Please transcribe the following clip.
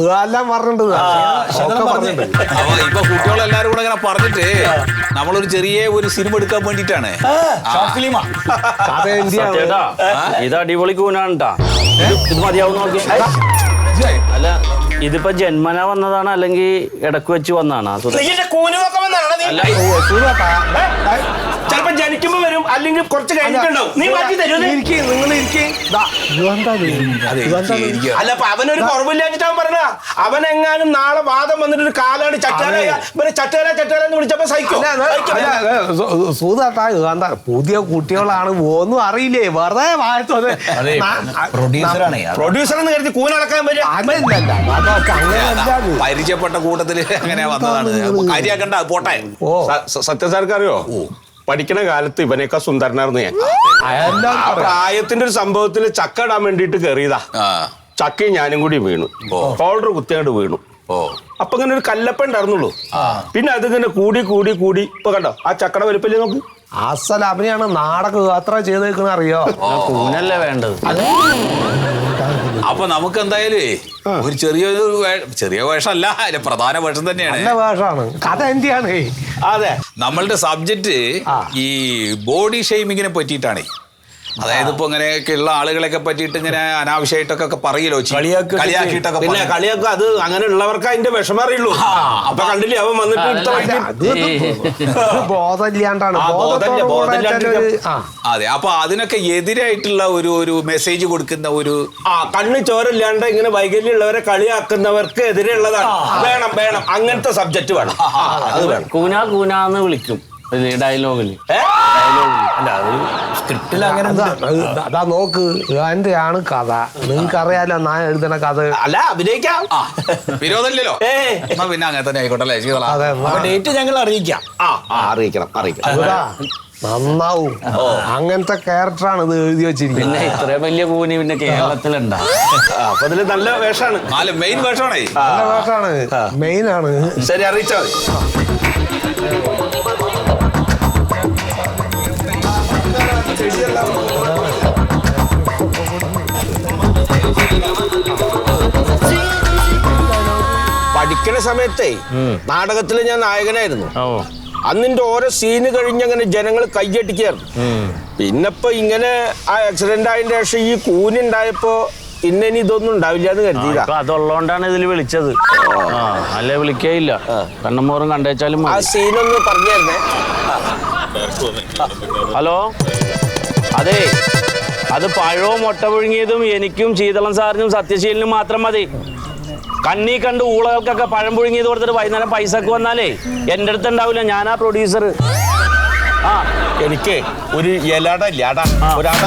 എല്ലാം പറഞ്ഞിട്ടുണ്ട്. ഇപ്പൊ കുട്ടികളെല്ലാരും കൂടെ ഇങ്ങനെ പറഞ്ഞിട്ട് നമ്മളൊരു ചെറിയ ഒരു സിനിമ എടുക്കാൻ വേണ്ടിട്ടാണ്. ഇത് അടിപൊളി കൂനാണ് ട്ടാ. ഇത് മതിയാവും നോക്കി. അല്ല ഇതിപ്പോ ജന്മന വന്നതാണ് അല്ലെങ്കിൽ ഇടക്ക് വെച്ച് വന്നതാണ്? ചിലപ്പോ ജനിക്കുമ്പോ വരും, അല്ലെങ്കിൽ കുറച്ച് കഴിഞ്ഞിട്ടുണ്ടാവും. നീ മാറ്റി തരൂ. അല്ല അപ്പൊ അവനൊരു കുറവില്ലാച്ചിട്ടാ പറഞ്ഞ. അവനെങ്ങാനും നാളെ വാദം വന്നിട്ട് ഒരു കാലാണ് ചട്ടാല ചട്ടാല എന്ന് വിളിച്ചപ്പോ സഹിക്കും. സൂതാട്ടാ പുതിയ കുട്ടികളാണ്, ഒന്നും അറിയില്ലേ, വെറുതെ പ്രൊഡ്യൂസർ എന്ന് കരുതി കൂനടക്കാൻ പരിചയപ്പെട്ട കൂട്ടത്തില് അങ്ങനെ വന്നതാണ്. കാര്യാക്കണ്ട, പോട്ടെ. സത്യസാർക്ക് അറിയോ, പഠിക്കണ കാലത്ത് ഇവനേക്കാ സുന്ദരനായിരുന്നു ഞാൻ. പ്രായത്തിന്റെ ഒരു സംഭവത്തില് ചക്ക ഇടാൻ വേണ്ടിട്ട് കയറിയതാ. ചക്കയും ഞാനും കൂടി വീണു, ഓൾഡർ കുത്തിയാണ്ട് വീണു. അപ്പൊ ഇങ്ങനെ ഒരു കല്ലപ്പ ഉണ്ടായിരുന്നുള്ളൂ. പിന്നെ അതിങ്ങനെ കൂടി കൂടി കൂടി ഇപ്പൊ കണ്ടോ ആ ചക്കട വലിപ്പല്ലേ നോക്ക്. അസല അവനെയാണ് നാടക യാത്ര ചെയ്തേക്കുന്ന അറിയോ. കൂനല്ലേ വേണ്ടത്. അപ്പൊ നമുക്ക് എന്തായാലും ഒരു ചെറിയ വേഷമല്ല, അതിന്റെ പ്രധാന വേഷം തന്നെയാണ്. നല്ല വേഷമാണ്, കഥ എന്റെയാണ്. അതെ, നമ്മളുടെ സബ്ജക്റ്റ് ഈ ബോഡി ഷെയ്മിങ്ങിനെ പറ്റിയിട്ടാണ്. അതായത് ഇപ്പൊ ഇങ്ങനെയൊക്കെ ഉള്ള ആളുകളൊക്കെ പറ്റിയിട്ട് ഇങ്ങനെ അനാവശ്യമായിട്ടൊക്കെ പറയലോ, കളിയാക്കിയിട്ടൊക്കെ. പിന്നെ കളിയാക്കുക, അത് അങ്ങനെ ഉള്ളവർക്ക് അതിന്റെ വിഷമം അറിയുള്ളൂ. അപ്പൊ കണ്ടില്ലേ അവൻ വന്നിട്ട് ബോധമില്ലാണ്ടാണ്. അതെ, അപ്പൊ അതിനൊക്കെ എതിരായിട്ടുള്ള ഒരു മെസ്സേജ് കൊടുക്കുന്ന ഒരു കണ്ണ് ചോരല്ലാണ്ട് ഇങ്ങനെ വൈകല്യം ഉള്ളവരെ കളിയാക്കുന്നവർക്ക് എതിരെയുള്ളതാണ്. വേണം വേണം അങ്ങനത്തെ സബ്ജക്ട് വേണം. അത് വേണം. കൂനാന്ന് വിളിക്കും ഡയലോഗില്. സ്ക്രിപ്റ്റിൽ അങ്ങനെ അതാ നോക്ക്, എന്റെ ആണ് കഥ. നിങ്ങൾക്ക് അറിയാലോ ഞാൻ എഴുതണ കഥ. അല്ല അഭിനയിക്കാം, വിരോധമില്ലല്ലോ. പിന്നെ അങ്ങനെ തന്നെ ആയിക്കോട്ടെ. ഡേറ്റ് ഞങ്ങൾ അറിയിക്കാം. അറിയിക്കണം. നന്നാവും. അങ്ങനത്തെ ക്യാരക്ടറാണ് ഇത് എഴുതി വെച്ചിരിക്കുന്നത്. പിന്നെ ഇത്രയും വലിയ കൂനി പിന്നെ കേരളത്തിലുണ്ടാ. അപ്പൊ അതില് നല്ല വേഷമാണ്, മെയിൻ വേഷമാണ്. നല്ല വേഷമാണ്, മെയിൻ ആണ്. ശരി, അറിയിച്ചാ മതി. പഠിക്കണ സമയത്തേ നാടകത്തില് ഞാൻ നായകനായിരുന്നു. അന്നിന്റെ ഓരോ സീന് കഴിഞ്ഞങ്ങനെ ജനങ്ങൾ കയ്യടിക്കായിരുന്നു. പിന്നെപ്പോ ഇങ്ങനെ ആ ആക്സിഡന്റ് ആയതിന്റെ ശേഷം ഈ കൂനുണ്ടായപ്പോ ഇനി ഇതൊന്നും ഉണ്ടാവില്ല എന്ന് കരുതിയില്ല. അതുള്ളതുകൊണ്ടാണ് ഇതിൽ വിളിച്ചത്, അല്ലേ വിളിക്കേയില്ല. കണ്ണമ്മോറും കണ്ടേച്ചാലും ആ സീനൊന്ന് പറഞ്ഞേ. ഹലോ, അതെ, അത് പഴവും മുട്ട പുഴുങ്ങിയതും എനിക്കും ശീതളം സാറിനും സത്യശീലനും മാത്രം മതി. കണ്ണി കണ്ട് ഊളകൾക്കൊക്കെ പഴം പുഴുങ്ങിയത് കൊടുത്തിട്ട് വൈകുന്നേരം പൈസക്ക് വന്നാലേ എൻ്റെ അടുത്ത് ഉണ്ടാവില്ല. ഞാനാ പ്രൊഡ്യൂസർ. എനിക്ക് ഒരു ഇലാട ഒരാട